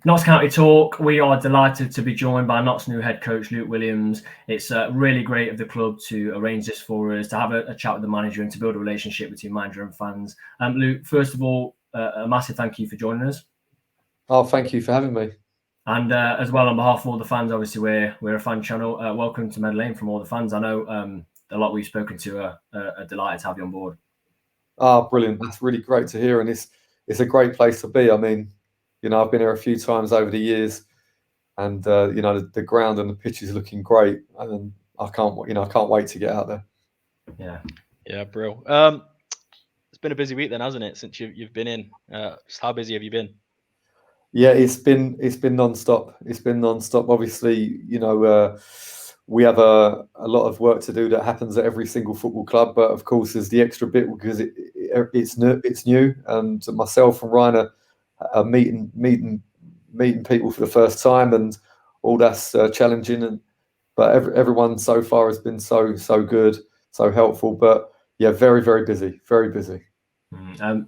Notts County Talk. We are delighted to be joined by Notts' new head coach, Luke Williams. It's really great of the club to arrange this for us, to have a chat with the manager and to build a relationship between manager and fans. Luke, first of all, a massive thank you for joining us. Oh, thank you for having me. And as well, on behalf of all the fans, obviously we're a fan channel. Welcome to Meadow Lane from all the fans. I know a lot we've spoken to are delighted to have you on board. Oh, brilliant. That's really great to hear. And it's a great place to be. I mean, I've been here a few times over the years, and the ground and the pitch is looking great, and I can't wait to get out there. Yeah, bro. It's been a busy week then, hasn't it? Since you've been in, just how busy have you been? Yeah, it's been non-stop. It's been non-stop. Obviously, we have a lot of work to do that happens at every single football club, but of course there's the extra bit because it's new, and myself and Ryan are meeting people for the first time, and all that's challenging. But everyone so far has been so good, so helpful. But yeah, very, very busy, very busy.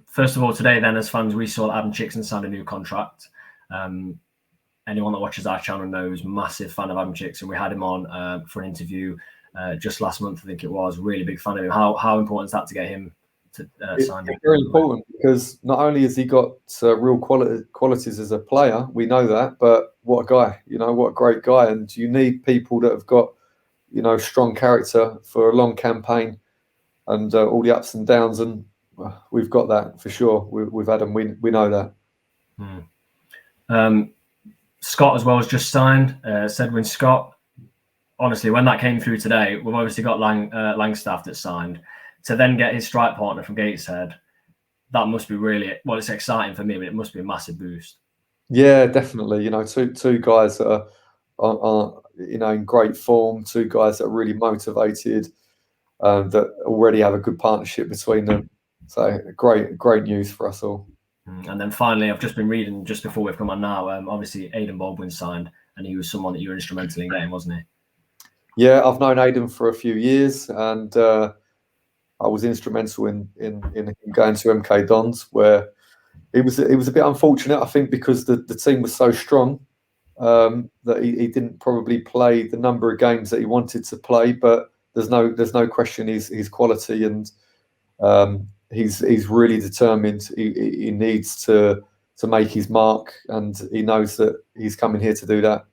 First of all, today then, as fans, we saw Adam Chickson sign a new contract. Anyone that watches our channel knows, massive fan of Adam Chickson. We had him on for an interview just last month, I think it was. Really big fan of him. How important is that to get him to sign? It's very important because not only has he got real qualities as a player, we know that, but what a guy, what a great guy. And you need people that have got, strong character for a long campaign and all the ups and downs. And we've got that for sure. We've had them. We know that. Scott as well has just signed. Sedwin Scott. Honestly, when that came through today, we've obviously got Langstaff that signed. To then get his strike partner from Gateshead, that must be really, well, it's exciting for me, but it must be a massive boost. Yeah, definitely. Two guys that are in great form. Two guys that are really motivated. That already have a good partnership between them. So great news for us all. And then finally, I've just been reading just before we've come on now. Obviously, Aidan Baldwin signed, and he was someone that you were instrumental in getting, wasn't he? Yeah, I've known Aidan for a few years, and I was instrumental in him going to MK Dons, where it was a bit unfortunate, I think, because the team was so strong that he didn't probably play the number of games that he wanted to play. But there's no question his quality, and he's really determined. He needs to make his mark, and he knows that he's coming here to do that.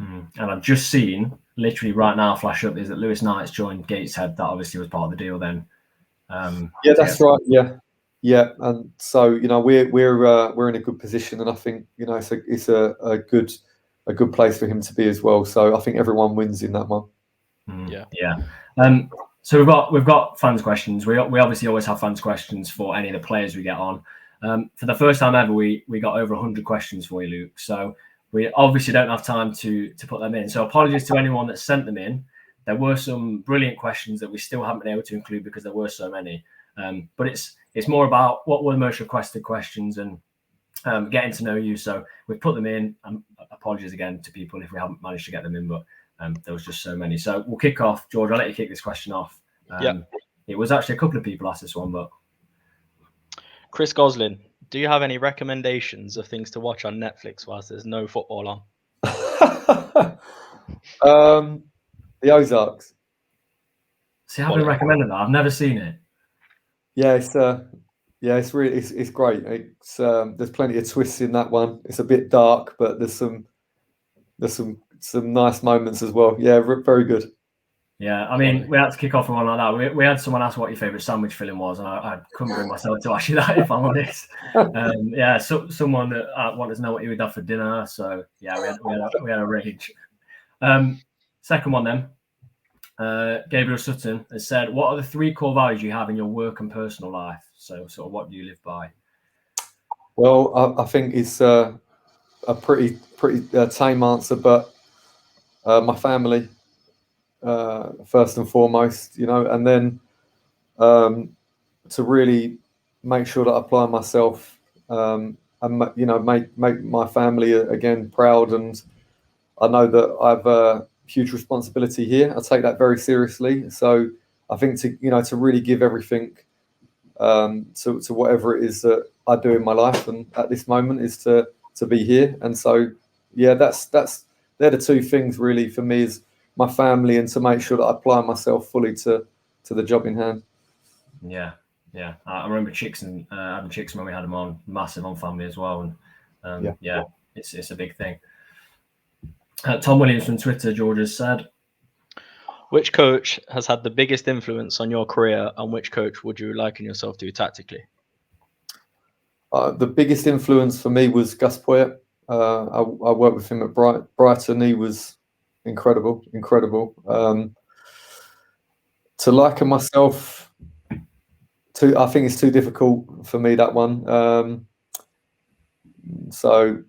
And I've just seen, literally right now, flash up is that Lewis Knight's joined Gateshead. That obviously was part of the deal then. Yeah, that's right. Yeah, and so we're in a good position, and I think it's a good place for him to be as well. So I think everyone wins in that one. Yeah. So we've got fans questions. We obviously always have fans questions for any of the players we get on. For the first time ever, we got over 100 questions for you, Luke. So we obviously don't have time to put them in. So apologies to anyone that sent them in. There were some brilliant questions that we still haven't been able to include because there were so many. But it's more about what were the most requested questions and getting to know you. So we've put them in. Apologies again to people if we haven't managed to get them in, but there was just so many. So we'll kick off. George, I'll let you kick this question off. It was actually a couple of people asked this one, but Chris Goslin, do you have any recommendations of things to watch on Netflix whilst there's no football on? The Ozarks. See, I've been recommending that. I've never seen it. Yeah, it's really it's great. It's there's plenty of twists in that one. It's a bit dark, but there's some nice moments as well. Yeah, very good. Yeah, I mean, we had to kick off with one like that. We had someone ask what your favourite sandwich filling was, and I couldn't bring myself to ask you that, if I'm honest. Someone that wanted to know what you would have for dinner. So yeah, we had a range. Second one then. Gabriel Sutton has said, "What are the 3 core values you have in your work and personal life?" So, sort of, what do you live by? Well, I think it's a pretty tame answer, but my family first and foremost, and then to really make sure that I apply myself and make my family again proud, and I know that I've a huge responsibility here. I take that very seriously. So I think to really give everything to whatever it is that I do in my life, and at this moment is to be here. And so, yeah, they're the two things really for me, is my family and to make sure that I apply myself fully to the job in hand. Yeah. I remember Chicks and having Chicks when we had them on, massive on family as well. And it's a big thing. Tom Williams from Twitter, George has said, which coach has had the biggest influence on your career, and which coach would you liken yourself to tactically? The biggest influence for me was Gus Poyet. I worked with him at Brighton. He was incredible. To liken myself to, I think it's too difficult for me, that one. So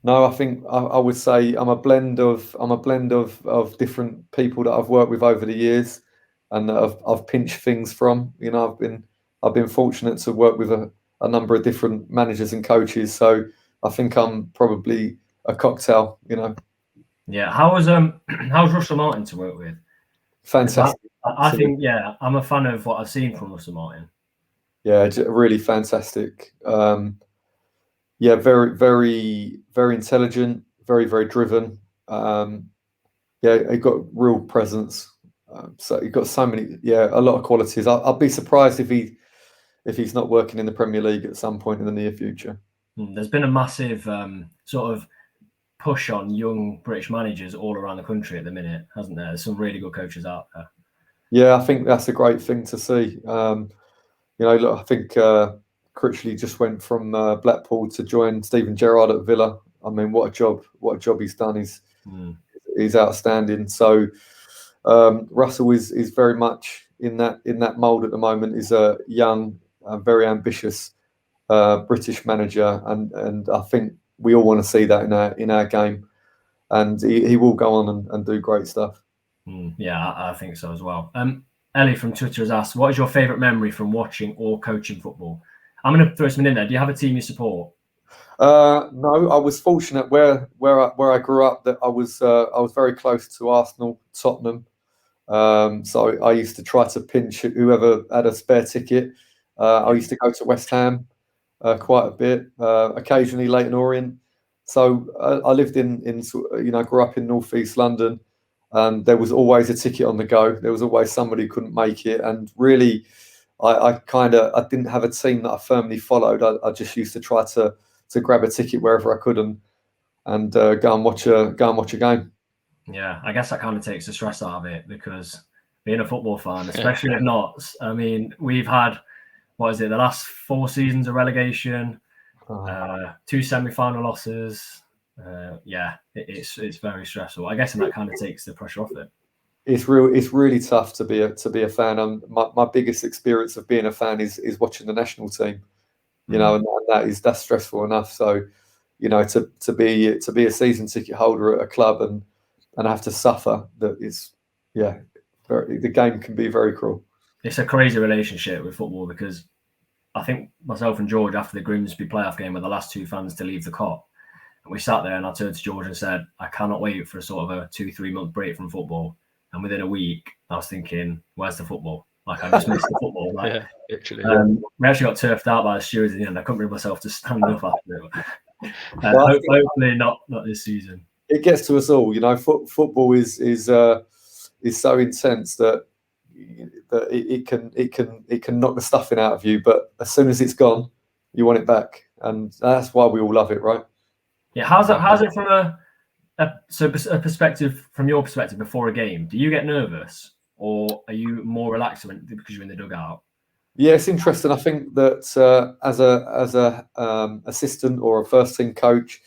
no, I think I would say I'm a blend of different people that I've worked with over the years, and that I've pinched things from. You know, I've been fortunate to work with a number of different managers and coaches. So I think I'm probably a cocktail. You know. Yeah. How's Russell Martin to work with? Fantastic. I think, I'm a fan of what I've seen from Russell Martin. Yeah, really fantastic. Yeah, very, very, very intelligent, very, very driven. Yeah, he got real presence. So he got so many, a lot of qualities. I'll be surprised if he's not working in the Premier League at some point in the near future. There's been a massive sort of push on young British managers all around the country at the minute, hasn't there? There's some really good coaches out there. Yeah, I think that's a great thing to see. You know, look, I think Critchley just went from Blackpool to join Steven Gerrard at Villa. I mean, what a job he's done. He's outstanding. So Russell is very much in that mould at the moment. He's a young, very ambitious British manager, and I think we all want to see that in our game, and he will go on and do great stuff. Yeah, I think so as well. Ellie from Twitter has asked, what is your favourite memory from watching or coaching football? I'm going to throw something in there. Do you have a team you support? No, I was fortunate where I grew up that I was very close to Arsenal, Tottenham. So I used to try to pinch whoever had a spare ticket. I used to go to West Ham quite a bit, occasionally Leyton Orient. So I lived in grew up in North East London. There was always a ticket on the go. There was always somebody who couldn't make it, and really, I didn't have a team that I firmly followed. I just used to try to grab a ticket wherever I could and go and watch a game. Yeah, I guess that kind of takes the stress out of it, because being a football fan, especially at Notts, I mean, we've had the last 4 seasons of relegation, 2 semi-final losses. It's very stressful. I guess, and that kind of takes the pressure off it. It's really tough to be a fan. My biggest experience of being a fan is watching the national team. You know, and that's stressful enough. So, you know, to be a season ticket holder at a club and have to suffer, that is, the game can be very cruel. It's a crazy relationship with football, because I think myself and George, after the Grimsby playoff game, were the last 2 fans to leave the Kop. And we sat there, and I turned to George and said, I cannot wait for a sort of a 2-3 month break from football. And within a week, I was thinking, where's the football? Like, I just missed the football. Like, yeah, literally. We actually got turfed out by the stewards in the end. I couldn't bring myself to stand up after it. Hopefully not this season. It gets to us all, you know. Football is so intense that it can knock the stuffing out of you, but as soon as it's gone, you want it back, and that's why we all love it, right? Yeah, how's it from a perspective, from your perspective before a game? Do you get nervous, or are you more relaxed because you're in the dugout? Yeah, it's interesting. I think that as a assistant or a first team coach,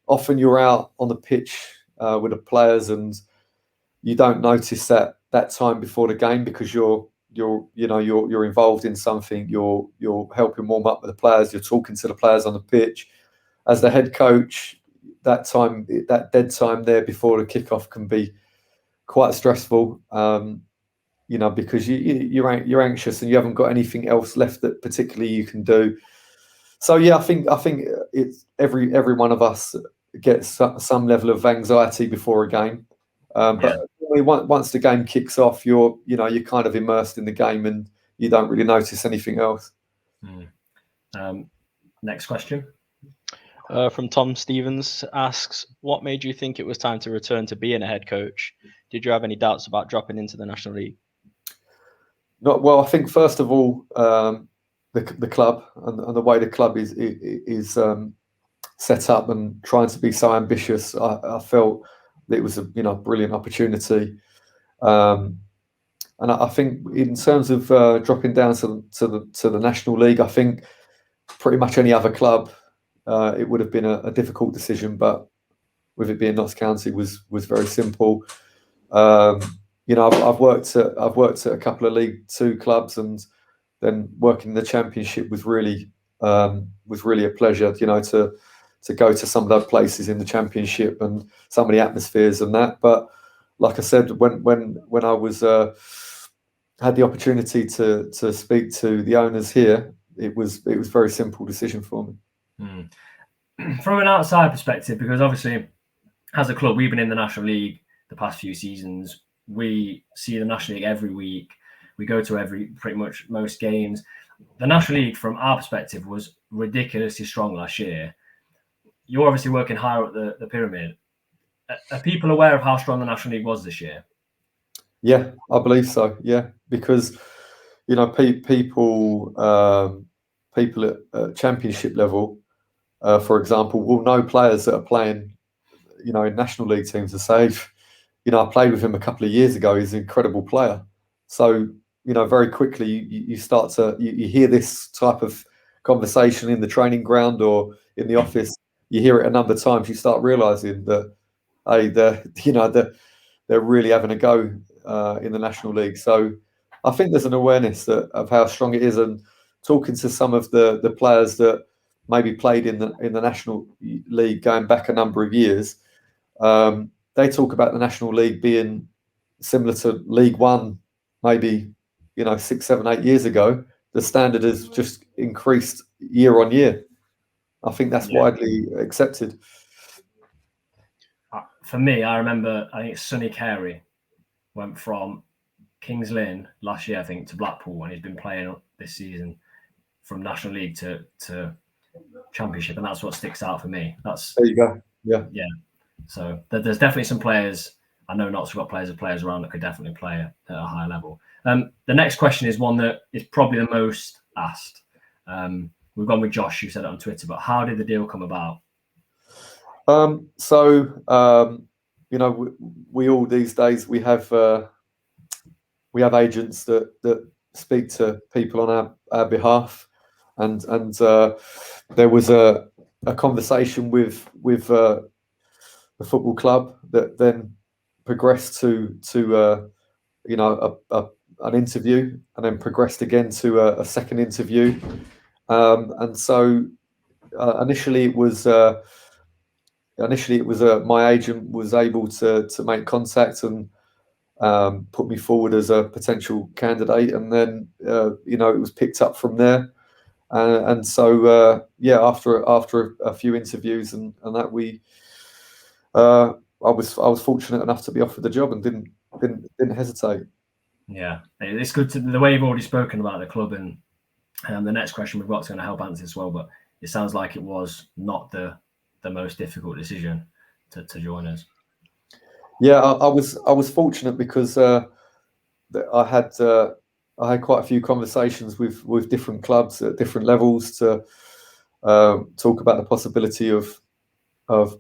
often you're out on the pitch with the players, and you don't notice that time before the game, because you're involved in something. You're helping warm up with the players. You're talking to the players on the pitch. As the head coach, that dead time there before the kickoff can be quite stressful. You know, because you're anxious and you haven't got anything else left that particularly you can do. So yeah, I think it's every one of us gets some level of anxiety before a game. But once the game kicks off, you're kind of immersed in the game and you don't really notice anything else. Next question. From Tom Stevens asks, what made you think it was time to return to being a head coach? Did you have any doubts about dropping into the National League? Not well. I think first of all, the club and the way the club is set up and trying to be so ambitious. I felt that it was a brilliant opportunity. And I think in terms of dropping down to the National League, I think pretty much any other club, it would have been a difficult decision. But with it being Notts County, was very simple. I've worked at a couple of League Two clubs, and then working in the Championship was really a pleasure. To go to some of those places in the Championship and some of the atmospheres and that. But like I said, when I was had the opportunity to speak to the owners here, it was a very simple decision for me. From an outside perspective, because obviously as a club we've been in the National League the past few seasons, we see the National League every week, we go to pretty much most games. The National League from our perspective was ridiculously strong last year. You're obviously working higher up the pyramid. Are people aware of how strong the National League was this year? Yeah, I believe so. Yeah, because people at Championship level, for example, will know players that are playing, in National League teams and say, I played with him a couple of years ago. He's an incredible player. So very quickly you start to you hear this type of conversation in the training ground or in the office. You hear it a number of times. You start realising that, hey, they're really having a go in the National League. So I think there's an awareness of how strong it is. And talking to some of the players that maybe played in the National League going back a number of years, they talk about the National League being similar to League One, maybe 6, 7, 8 years ago. The standard has just increased year on year. I think that's widely accepted. For me, I remember, I think Sonny Carey went from Kings Lynn last year, I think, to Blackpool, and he's been playing this season from National League to Championship, and that's what sticks out for me. There you go. Yeah. So there's definitely some players. I know Notts have got players around that could definitely play at a high level. The next question is one that is probably the most asked. We've gone with Josh, who said it on Twitter, but how did the deal come about? We all these days we have agents that speak to people on our behalf, and there was a conversation with the football club that then progressed to an interview, and then progressed again to a second interview, and so initially it was my agent was able to make contact and put me forward as a potential candidate, and then it was picked up from there, and so after a few interviews and that I was fortunate enough to be offered the job and didn't hesitate. Yeah, it's good the way you've already spoken about the club, and the next question we've got is going to help answer as well. But it sounds like it was not the most difficult decision to join us. Yeah, I was fortunate because I had quite a few conversations with different clubs at different levels to talk about the possibility of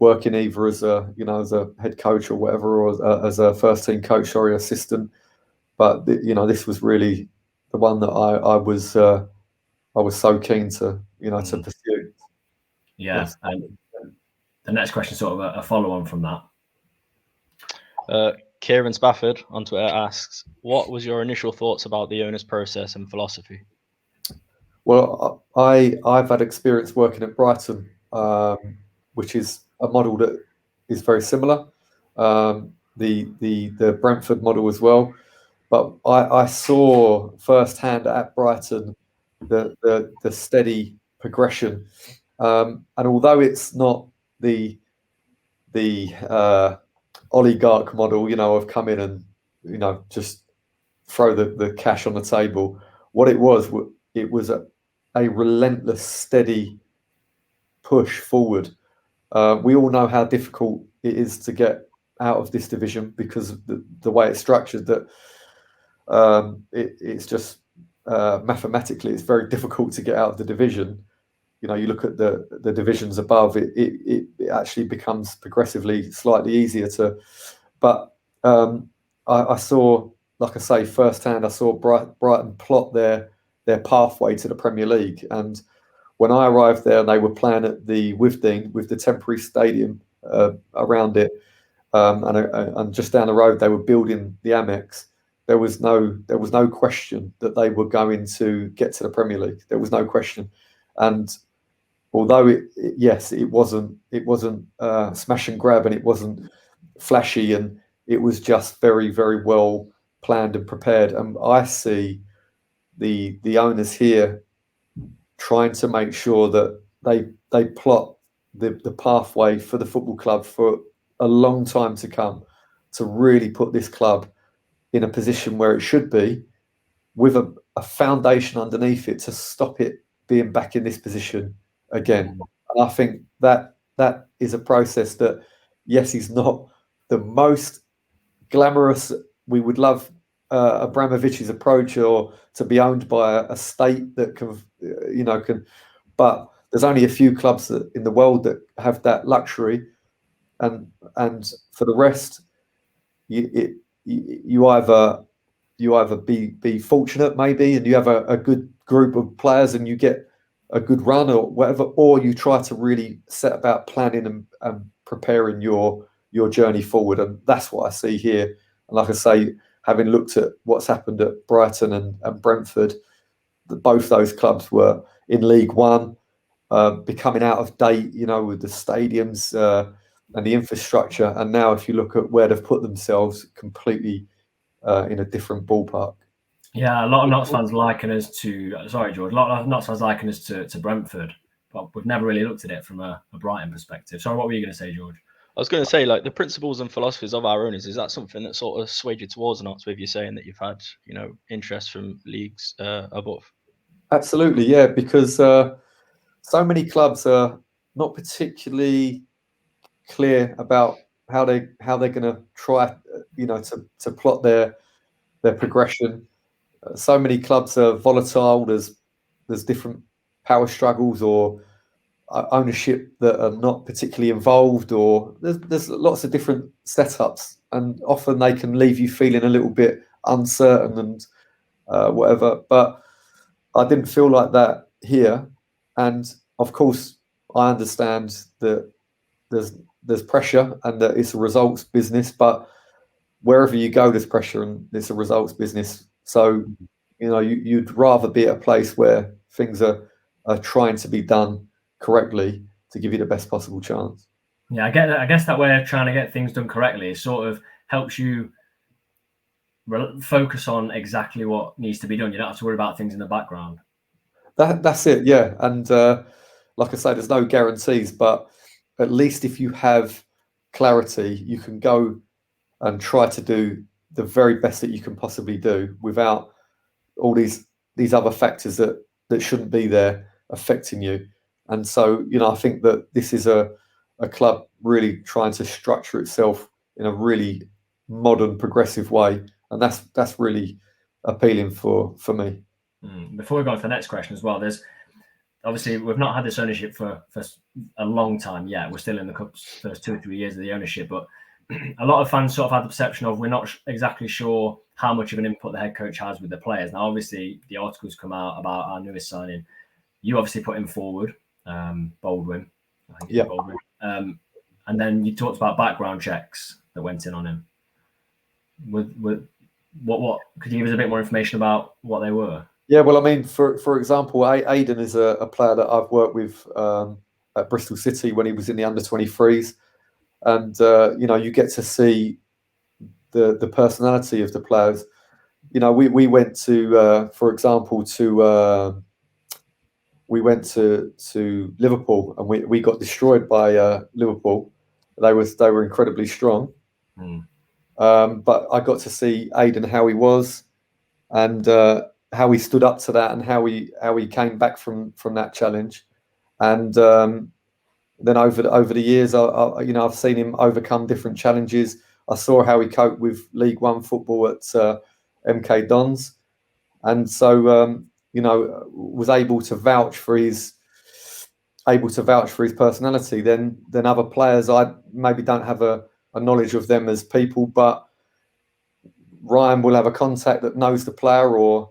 working either as a head coach or whatever, or as a first team coach or assistant. But this was really the one that I was so keen to to pursue. Yeah, and the next question is sort of a follow on from that. Kieran Spafford on Twitter asks, what was your initial thoughts about the owner's process and philosophy? Well, I've had experience working at Brighton, which is a model that is very similar. The Brentford model as well. But I saw firsthand at Brighton the steady progression, and although it's not the oligarch model, of come in and just throw the cash on the table. What it was a relentless, steady push forward. We all know how difficult it is to get out of this division because of the way it's structured. That it's just mathematically it's very difficult to get out of the division. You know, you look at the divisions above, it actually becomes progressively slightly easier to. But I saw, like I say, firsthand, I saw Brighton plot their pathway to the Premier League. And when I arrived there, they were playing at the Withdean with the temporary stadium around it, and just down the road they were building the Amex. There was no question that they were going to get to the Premier League. There was no question, and although it wasn't smash and grab, and it wasn't flashy, and it was just very, very well planned and prepared. And I see the owners here trying to make sure that they plot the pathway for the football club for a long time to come, to really put this club in a position where it should be, with a foundation underneath it to stop it being back in this position again. And I think that is a process that, yes, is not the most glamorous. We would love Abramovich's approach, or to be owned by a state that can, but there's only a few clubs in the world that have that luxury, and for the rest, you either be fortunate maybe, and you have a good group of players and you get a good run or whatever, or you try to really set about planning and preparing your journey forward. And that's what I see here. And like I say, having looked at what's happened at Brighton and Brentford, both those clubs were in League One, becoming out of date, with the stadiums and the infrastructure. And now if you look at where they've put themselves, completely in a different ballpark. Yeah, a lot of Notts fans liken us to. Sorry, George. A lot of Notts fans liken us to Brentford, but we've never really looked at it from a Brighton perspective. Sorry, what were you going to say, George? I was going to say, like, the principles and philosophies of our owners, is that something that sort of swayed you towards Notts, with you saying that you've had, interest from leagues above? Absolutely, yeah, because so many clubs are not particularly clear about how they're going to try, to plot their progression. So many clubs are volatile. There's different power struggles or ownership that are not particularly involved, or there's lots of different setups, and often they can leave you feeling a little bit uncertain and whatever. But I didn't feel like that here, and of course I understand that there's pressure and that it's a results business, but wherever you go there's pressure and it's a results business. So you'd rather be at a place where things are trying to be done correctly to give you the best possible chance. Yeah, I get that. I guess that way of trying to get things done correctly sort of helps you focus on exactly what needs to be done. You don't have to worry about things in the background. That's it, yeah. And like I say, there's no guarantees, but at least if you have clarity, you can go and try to do the very best that you can possibly do without all these other factors that shouldn't be there affecting you. And so, I think that this is a club really trying to structure itself in a really modern, progressive way, and that's really appealing for me. Before we go on to the next question as well, there's obviously we've not had this ownership for a long time yet. We're still in the first 2 or 3 years of the ownership, but a lot of fans sort of had the perception of we're not exactly sure how much of an input the head coach has with the players. Now, obviously, the articles come out about our newest signing. You obviously put him forward, Baldwin. I think yeah. Baldwin. And then you talked about background checks that went in on him. With what could you give us a bit more information about what they were? Yeah, well, I mean, for example, Aiden is a player that I've worked with at Bristol City when he was in the under-23s, and you get to see the personality of the players. We went to, for example, we went to Liverpool, and we got destroyed by Liverpool. They were incredibly strong, but I got to see Aiden, how he was, and how he stood up to that, and how he came back from that challenge. And then over the years, I've seen him overcome different challenges. I saw how he coped with League One football at MK Dons, and so was able to vouch for his personality. Then other players, I maybe don't have a knowledge of them as people, but Ryan will have a contact that knows the player, or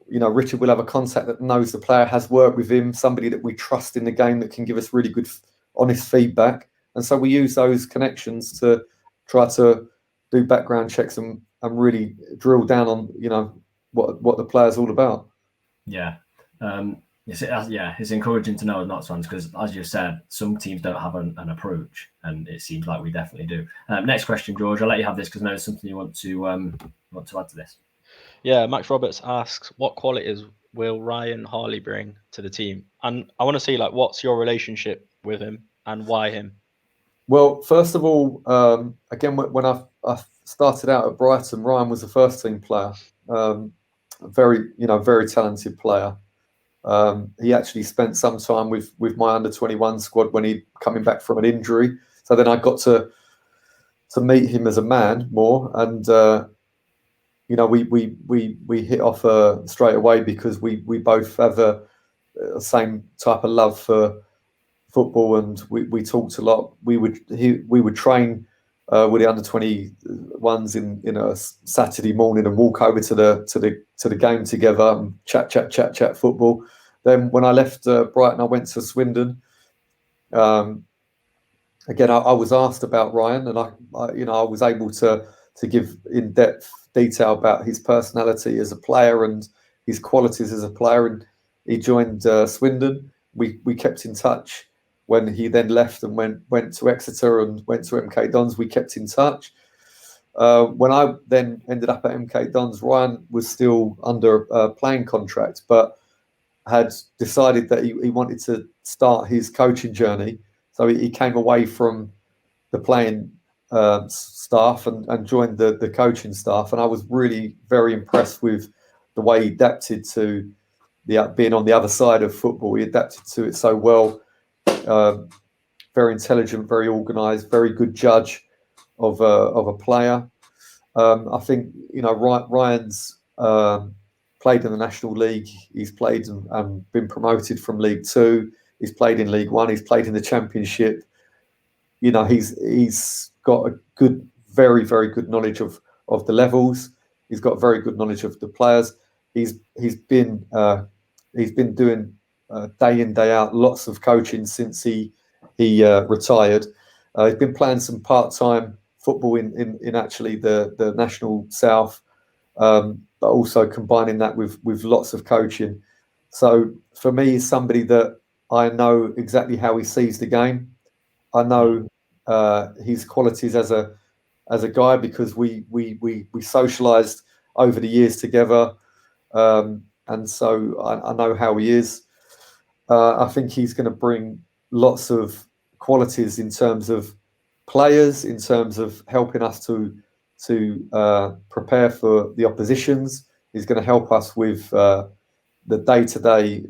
Richard will have a contact that knows the player, has worked with him, somebody that we trust in the game that can give us really good, honest feedback. And so we use those connections to try to do background checks and really drill down on what the player's all about. Yeah. It's encouraging to know as Notts fans, because as you said, some teams don't have an approach, and it seems like we definitely do. Next question, George. I'll let you have this because I know there's something you want to add to this. Yeah, Max Roberts asks, what qualities will Ryan Harley bring to the team? And I want to see, what's your relationship with him and why him? Well, first of all, again, when I started out at Brighton, Ryan was a first team player, very talented player. He actually spent some time with my under-21 squad when he coming back from an injury. So then I got to meet him as a man more, and we hit off straight away because we both have the same type of love for football, and we talked a lot. We would train with the under-21s in a Saturday morning and walk over to the game together and chat football. Then when I left Brighton, I went to Swindon. Again, I was asked about Ryan, and I was able to give in-depth detail about his personality as a player and his qualities as a player. And he joined Swindon. We kept in touch. When he then left and went to Exeter and went to MK Dons, we kept in touch. When I then ended up at MK Dons, Ryan was still under a playing contract, but had decided that he wanted to start his coaching journey. So he came away from the playing staff and joined the coaching staff. And I was really very impressed with the way he adapted to being on the other side of football. He adapted to it so well. Very intelligent, very organised, very good judge of a player. I think Ryan's played in the National League. He's played and been promoted from League Two. He's played in League One. He's played in the Championship. He's got a good, very, very good knowledge of the levels. He's got very good knowledge of the players. He's been doing day in, day out lots of coaching since he retired. He's been playing some part-time football in actually the National South, but also combining that with lots of coaching. So for me, he's somebody that I know exactly how he sees the game. I know his qualities as a guy, because we socialised over the years together, and so I know how he is. I think he's going to bring lots of qualities in terms of players, in terms of helping us to prepare for the oppositions. He's going to help us with the day-to-day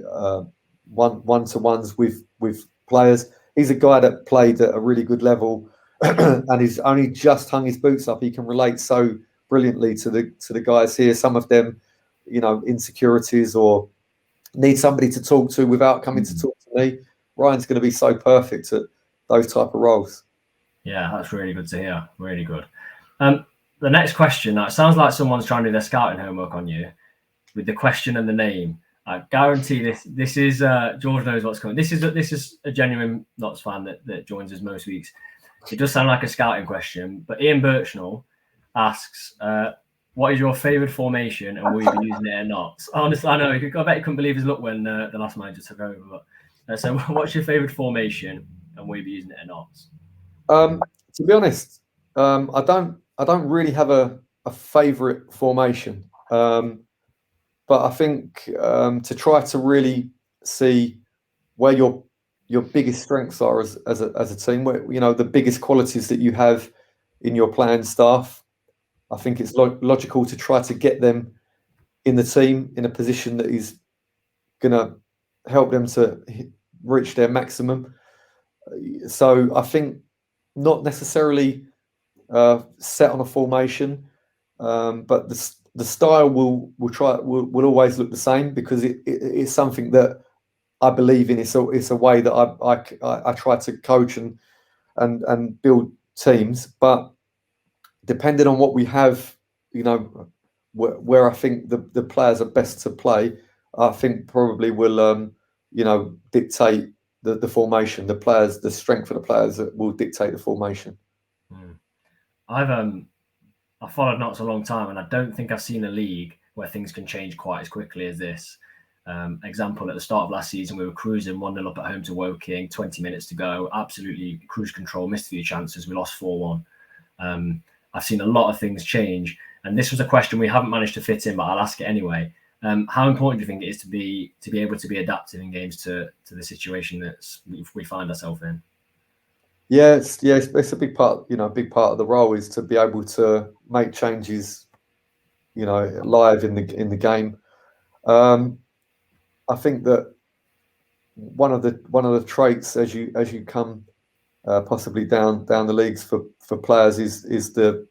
one-to-ones with players. He's a guy that played at a really good level and he's only just hung his boots up. He can relate so brilliantly to the guys here. Some of them, insecurities or need somebody to talk to without coming to talk to me. Ryan's going to be so perfect at those type of roles. Yeah, that's really good to hear. Really good. The next question, now it sounds like someone's trying to do their scouting homework on you with the question and the name. I guarantee this is George knows what's coming. This is a genuine Notts fan that joins us most weeks. It does sound like a scouting question, but Ian Birchnell asks, what is your favourite formation and will you be using it or not? Honestly, I know, I bet you couldn't believe his luck when the last manager took over. But so what's your favourite formation and will you be using it or not? To be honest, I don't really have a favourite formation. But I think to try to really see where your biggest strengths are as a team, where the biggest qualities that you have in your playing staff, I think it's logical to try to get them in the team in a position that is going to help them to reach their maximum. So I think not necessarily set on a formation, but the style will always look the same, because it's something that I believe in. It's a way that I try to coach and build teams. But depending on what we have, where I think the players are best to play, I think probably will dictate the formation. The strength of the players that will dictate the formation. I've followed Notts a long time, and I don't think I've seen a league where things can change quite as quickly as this. Example, at the start of last season, we were cruising 1-0 up at home to Woking, 20 minutes to go, absolutely cruise control, missed a few chances, we lost 4-1. I've seen a lot of things change, and this was a question we haven't managed to fit in, but I'll ask it anyway. How important do you think it is to be able to be adaptive in games to the situation that we find ourselves in? Yeah, it's a big part. A big part of the role is to be able to make changes, live in the game. I think that one of the traits as you come possibly down the leagues for players is the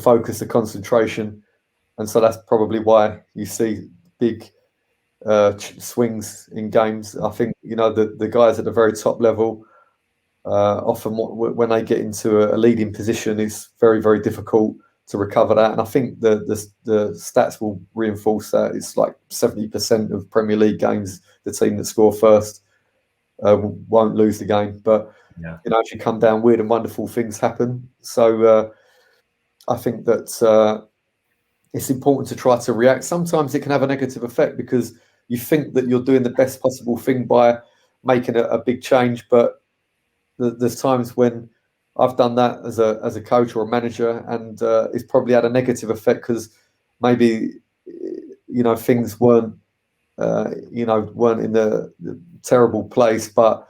focus, the concentration, and so that's probably why you see big swings in games. I think the guys at the very top level. Often when they get into a leading position, it's very, very difficult to recover that. And I think the stats will reinforce that. It's like 70% of Premier League games, the team that score first won't lose the game. But as you come down, weird and wonderful things happen. So I think that it's important to try to react. Sometimes it can have a negative effect because you think that you're doing the best possible thing by making a big change, but there's times when I've done that as a coach or a manager, and it's probably had a negative effect because maybe things weren't in the terrible place, but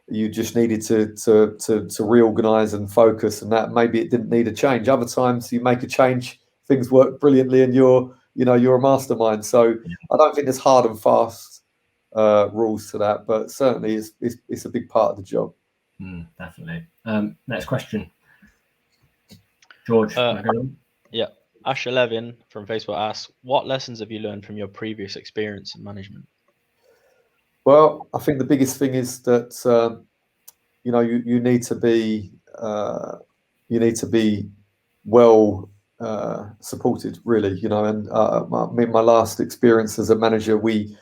you just needed to reorganize and focus, and that maybe it didn't need a change. Other times you make a change, things work brilliantly, and you're a mastermind. So I don't think there's hard and fast rules to that, but certainly it's a big part of the job. Definitely. Next question, George. Asher Levin from Facebook asks, what lessons have you learned from your previous experience in management? Well, I think the biggest thing is that you need to be well supported, really. And my last experience as a manager, we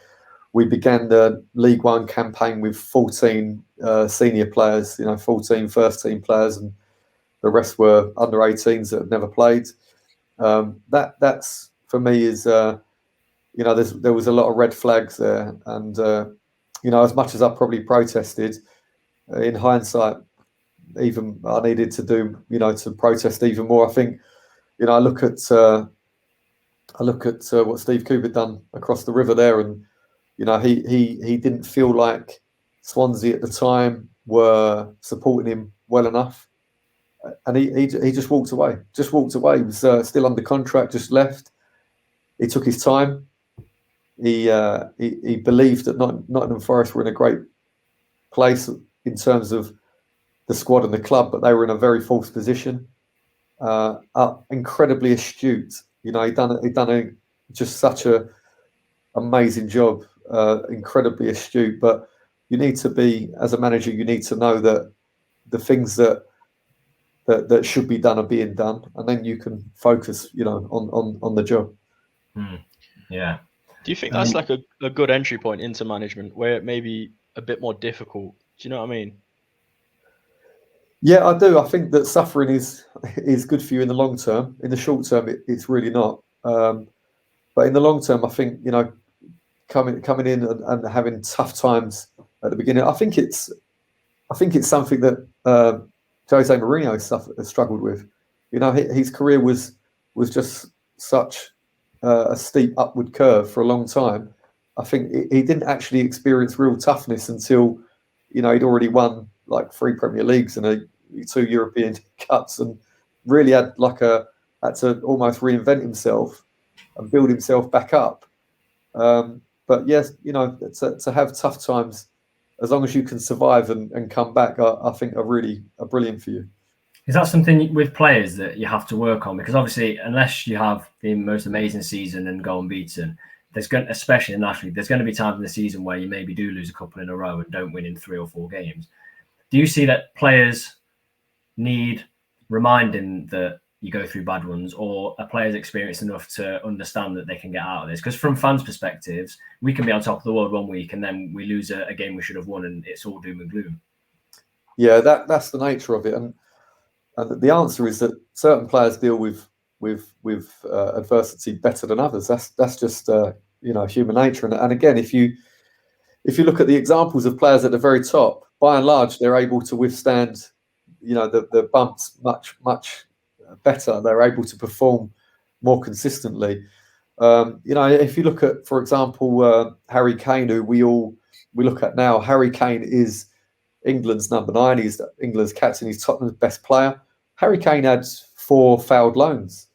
began the League One campaign with 14 senior players, 14 first team players, and the rest were under 18s that had never played. That's for me is there was a lot of red flags there, and as much as I probably protested, in hindsight, even I needed to do to protest even more. I think I look at what Steve Cooper done across the river there, and he didn't feel like Swansea at the time were supporting him well enough, and he just walked away. He was still under contract, just left. He took his time. He believed that Nottingham Forest were in a great place in terms of the squad and the club, but they were in a very false position. Incredibly astute. He done just such a amazing job. Incredibly astute, but you need to be, as a manager, you need to know that the things that should be done are being done, and then you can focus on the job. Yeah. Do you think that's like a good entry point into management, where it may be a bit more difficult? Do you know what I mean? Yeah, I do. I think that suffering is good for you in the long term. In the short term, it's really not. But in the long term, I think coming in and having tough times at the beginning. I think it's something that Jose Mourinho has struggled with. His career was just such a steep upward curve for a long time. I think he didn't actually experience real toughness until he'd already won like 3 Premier Leagues and 2 European Cups, and really had to almost reinvent himself and build himself back up. But yes, to have tough times as long as you can survive and come back, I think are brilliant for you. Is that something with players that you have to work on? Because obviously, unless you have the most amazing season and go unbeaten, especially in National League, there's going to be times in the season where you maybe do lose a couple in a row and don't win in 3 or 4 games. Do you see that players need reminding that you go through bad ones, or are players experienced enough to understand that they can get out of this? Because from fans' perspectives, we can be on top of the world one week and then we lose a game we should have won and it's all doom and gloom. Yeah, that's the nature of it. And the answer is that certain players deal with adversity better than others. That's just human nature. And again, if you look at the examples of players at the very top, by and large, they're able to withstand the bumps much better. They're able to perform more consistently. If you look at, for example, Harry Kane, who we look at now, Harry Kane is England's number 9. He's England's captain. He's Tottenham's best player. Harry Kane had 4 failed loans.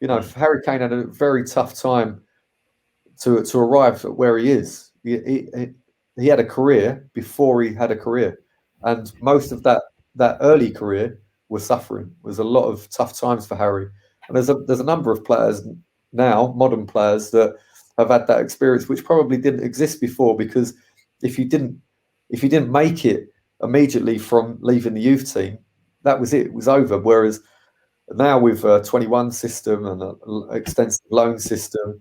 Harry Kane had a very tough time to arrive at where he is. He had a career before he had a career, and most of that early career was suffering. It was a lot of tough times for Harry. And there's a number of players now, modern players, that have had that experience, which probably didn't exist before, because if you didn't make it immediately from leaving the youth team, that was it. It was over. Whereas now with a 21 system and an extensive loan system,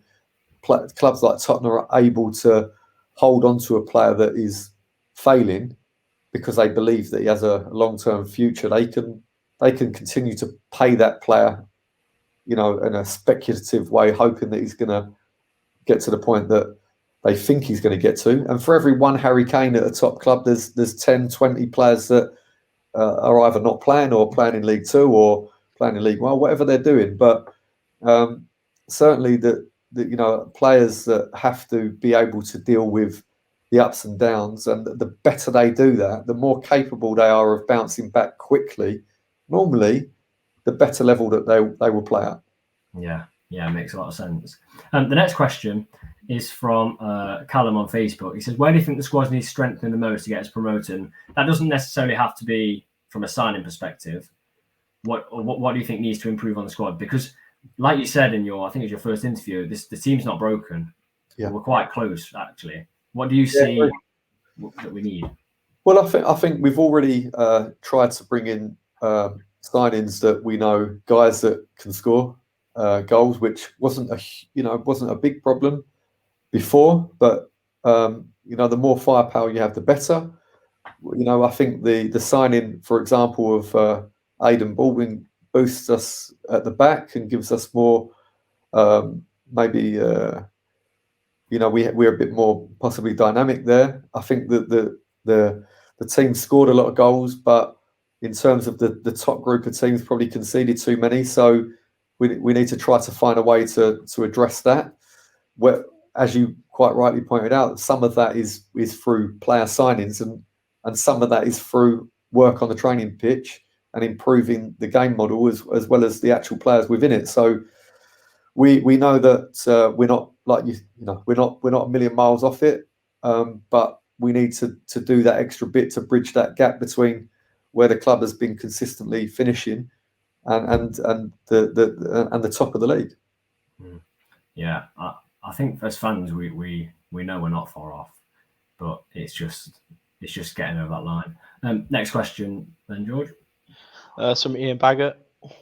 clubs like Tottenham are able to hold on to a player that is failing because they believe that he has a long-term future. They can continue to pay that player, in a speculative way, hoping that he's going to get to the point that they think he's going to get to. And for every one Harry Kane at a top club, there's 10, 20 players that are either not playing or playing in League Two or playing in League One, whatever they're doing. But certainly that players that have to be able to deal with the ups and downs, and the better they do that, the more capable they are of bouncing back quickly. Normally, the better level that they will play at. Yeah, it makes a lot of sense. The next question is from Callum on Facebook. He says, where do you think the squad needs strengthening the most to get us promoted? And that doesn't necessarily have to be from a signing perspective. What do you think needs to improve on the squad? Because like you said in I think it was your first interview, the team's not broken. Yeah. We're quite close, actually. What do you see that we need? Well, I think we've already tried to bring in signings that we know, guys that can score goals, which wasn't a big problem before. But the more firepower you have, the better. I think the signing, for example, of Aidan Baldwin boosts us at the back and gives us more, maybe. We're a bit more possibly dynamic there. I think that the team scored a lot of goals, but in terms of the top group of teams, probably conceded too many. So we need to try to find a way to address that. Where, as you quite rightly pointed out, some of that is through player signings, and some of that is through work on the training pitch and improving the game model as well as the actual players within it. So we know that we're not we're not a million miles off it, but we need to do that extra bit to bridge that gap between where the club has been consistently finishing and the top of the league. Yeah, I think as fans we know we're not far off, but it's just getting over that line. Next question then, George. From Ian Baggett.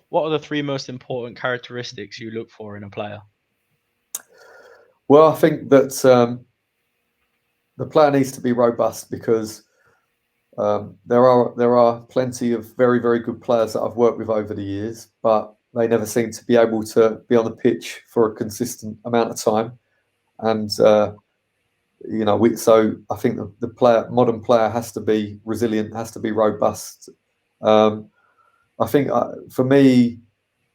What are the 3 most important characteristics you look for in a player? Well, I think that the player needs to be robust, because there are plenty of very, very good players that I've worked with over the years, but they never seem to be able to be on the pitch for a consistent amount of time. And so I think the modern player has to be resilient, has to be robust. I think for me,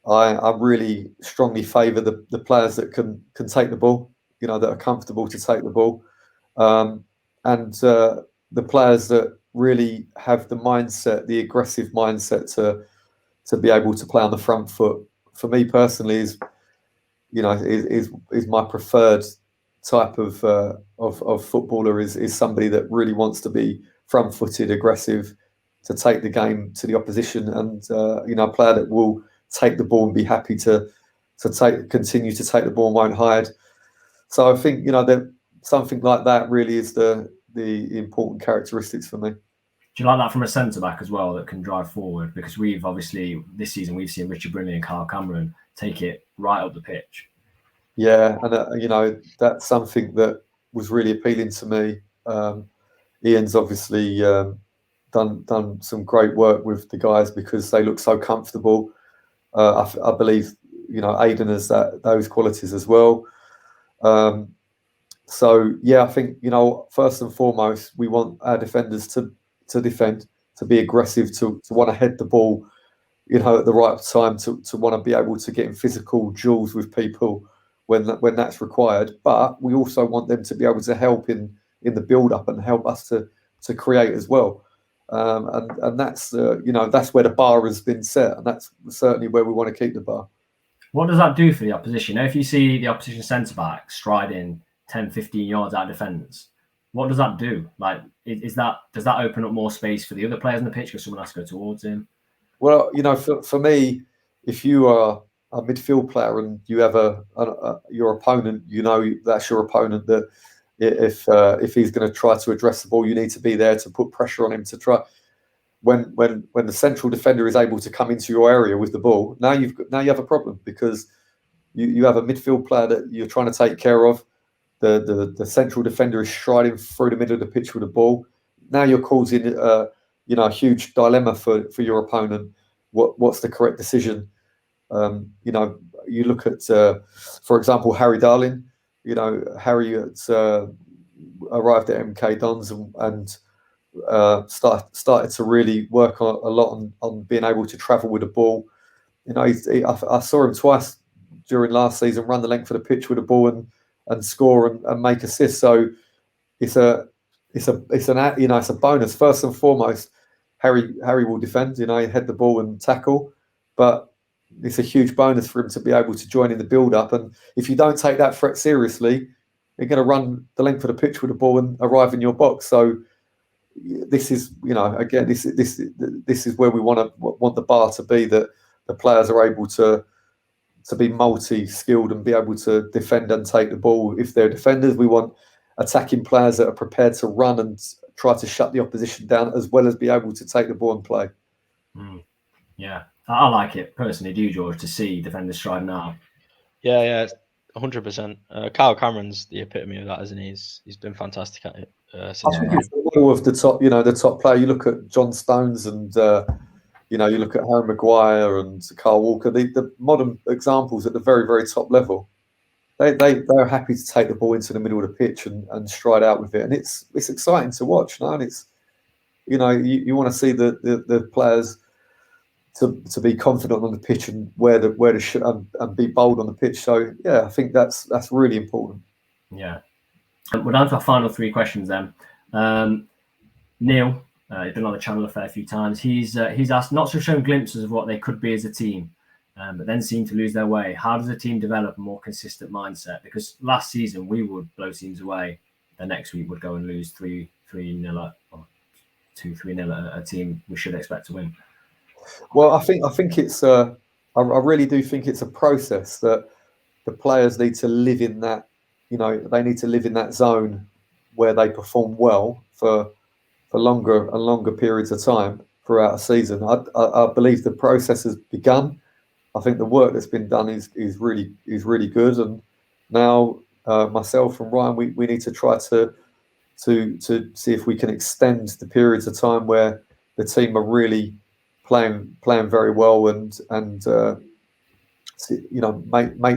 I really strongly favour the players that can take the ball, that are comfortable to take the ball, and the players that really have the mindset, the aggressive mindset to be able to play on the front foot. For me personally, is my preferred type of footballer is somebody that really wants to be front-footed, aggressive, to take the game to the opposition, and a player that will take the ball and be happy to continue to take the ball and won't hide. So I think that something like that really is the important characteristics for me. Do you like that from a centre back as well that can drive forward? Because we've obviously this season we've seen Richard Brinley and Kyle Cameron take it right up the pitch. Yeah, and that's something that was really appealing to me. Ian's obviously done some great work with the guys because they look so comfortable. I believe Aidan has those qualities as well. So yeah, I think first and foremost we want our defenders to defend, to be aggressive, to want to head the ball, at the right time, to want to be able to get in physical duels with people when that's required. But we also want them to be able to help in the build up and help us to create as well. And that's that's where the bar has been set, and that's certainly where we want to keep the bar. What does that do for the opposition? If you see the opposition centre back striding 10, 15 yards out of defence, what does that do? Like, does that open up more space for the other players on the pitch because someone has to go towards him? Well, for me, if you are a midfield player and you have your opponent, that's your opponent. That if he's going to try to address the ball, you need to be there to put pressure on him to try. When the central defender is able to come into your area with the ball, now you have a problem because you have a midfield player that you're trying to take care of. The central defender is striding through the middle of the pitch with the ball. Now you're causing a huge dilemma for your opponent. What's the correct decision? You look at, for example, Harry Darling. Harry arrived at MK Dons and started to really work a lot on being able to travel with the ball. I saw him twice during last season run the length of the pitch with the ball and score and make assists. So it's a bonus. First and foremost, Harry will defend, head the ball and tackle, but it's a huge bonus for him to be able to join in the build-up. And if you don't take that threat seriously, you're going to run the length of the pitch with the ball and arrive in your box. So this is, again, this is where we want the bar to be, that the players are able to be multi-skilled and be able to defend and take the ball. If they're defenders, we want attacking players that are prepared to run and try to shut the opposition down, as well as be able to take the ball and play. Yeah, I like it personally. Do you, George, to see defenders striding out? Yeah, 100%. Kyle Cameron's the epitome of that, isn't he? He's been fantastic at it. I think it's the model of the top player. You look at John Stones and you look at Harry Maguire and Carl Walker. The modern examples at the very, very top level. They're happy to take the ball into the middle of the pitch and stride out with it, and it's exciting to watch. And it's you want to see the players to be confident on the pitch and where to shoot and be bold on the pitch. So yeah, I think that's really important. Yeah, we're down to our final three questions then. Neil, he's been on the channel a fair few times. He's asked, not to show glimpses of what they could be as a team, but then seem to lose their way. How does a team develop a more consistent mindset? Because last season we would blow teams away, the next week would go and lose 3-0 or 2-3-0 a team we should expect to win. Well, I think it's I really do think it's a process that the players need to live in that. They need to live in that zone where they perform well for longer and longer periods of time throughout a season. I believe the process has begun. I think the work that's been done is really good, and now myself and Ryan, we need to try to see if we can extend the periods of time where the team are really playing very well and make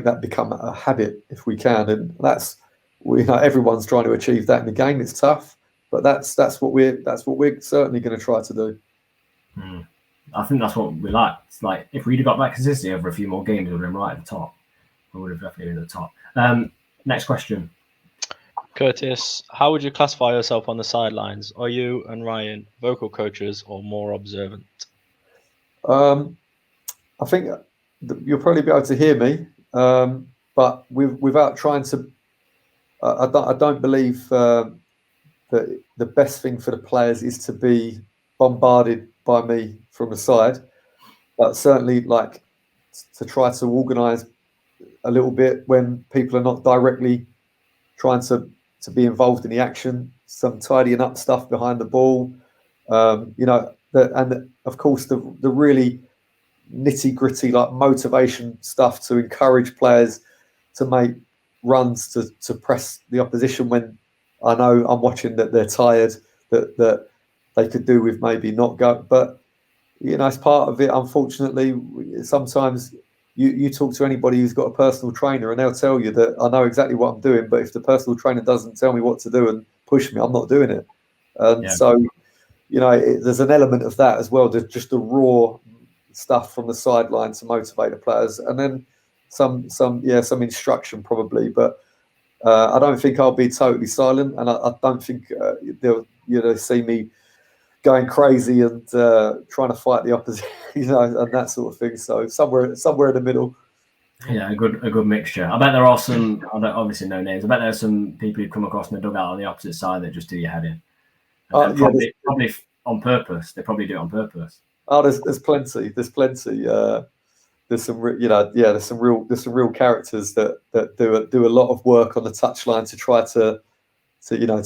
that become a habit if we can. And that's everyone's trying to achieve that in the game. It's tough, but that's what we're certainly going to try to do. I think that's what we like. It's like if we'd have got that consistency over a few more games, we would have been right at the top. We would have definitely been at the top. Next question. Curtis, how would you classify yourself on the sidelines? Are you and Ryan vocal coaches or more observant? I think you'll probably be able to hear me, but without trying to I don't believe that the best thing for the players is to be bombarded by me from the side, but certainly like to try to organise a little bit when people are not directly trying to be involved in the action, some tidying up stuff behind the ball, and of course the really nitty gritty like motivation stuff to encourage players to make runs to press the opposition when I know I'm watching that they're tired, that they could do with maybe not go, but it's part of it. Unfortunately, sometimes you talk to anybody who's got a personal trainer and they'll tell you that I know exactly what I'm doing, but if the personal trainer doesn't tell me what to do and push me, I'm not doing it. And so, there's an element of that as well, just the raw stuff from the sideline to motivate the players, and then some instruction probably, but I don't think I'll be totally silent, and I don't think they'll see me going crazy and trying to fight the opposition, and that sort of thing. So somewhere in the middle. Yeah, a good mixture. I bet there are some. I don't obviously no names. I bet there's some people who come across in the dugout on the opposite side that just do your head in. Probably on purpose. They probably do it on purpose. Oh, there's plenty. There's plenty. There's some, there's some real characters that do a lot of work on the touchline to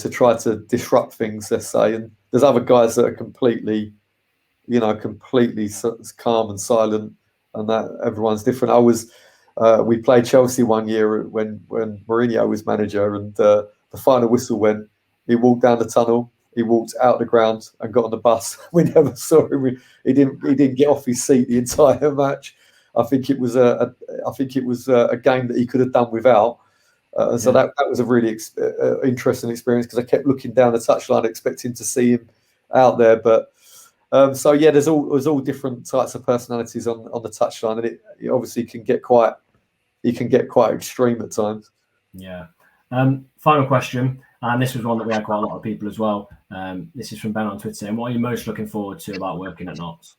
try to disrupt things. Let's say, and there's other guys that are completely calm and silent, and that everyone's different. We played Chelsea one year when Mourinho was manager, and the final whistle went. He walked down the tunnel. He walked out the ground and got on the bus. We never saw him. He didn't get off his seat the entire match. I think it was a game that he could have done without. So that was a really interesting experience, because I kept looking down the touchline expecting to see him out there. But there's all different types of personalities on the touchline, and it obviously can get quite extreme at times. Yeah. Final question, and this was one that we had quite a lot of people as well. This is from Ben on Twitter saying, "What are you most looking forward to about working at Notts?"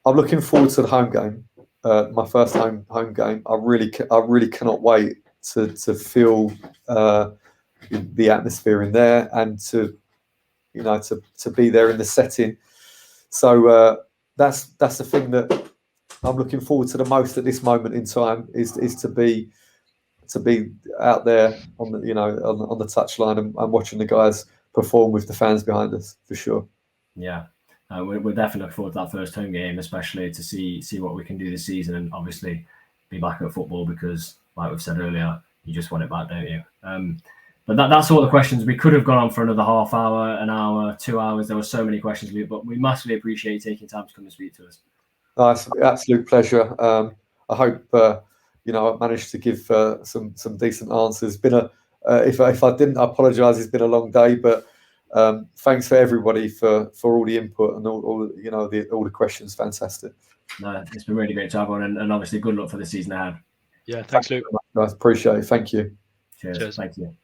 I'm looking forward to the home game, my first home game. I really cannot wait to feel the atmosphere in there, and to be there in the setting. So that's the thing that I'm looking forward to the most at this moment in time, is to be out there on the touchline and watching the guys perform with the fans behind us, for sure. Yeah. We're definitely looking forward to that first home game, especially to see what we can do this season, and obviously be back at football, because, like we've said earlier, you just want it back, don't you? But that's all the questions. We could have gone on for another half hour, an hour, 2 hours. There were so many questions, but we massively appreciate you taking time to come and speak to us. Nice, absolute pleasure. I hope I managed to give some decent answers. Been if I didn't, I apologise. It's been a long day, but thanks for everybody for all the input and all the questions. Fantastic. No, it's been really great to have on, and obviously good luck for the season ahead. Yeah, thanks, Luke. I appreciate it. Thank you. Cheers. Thank you.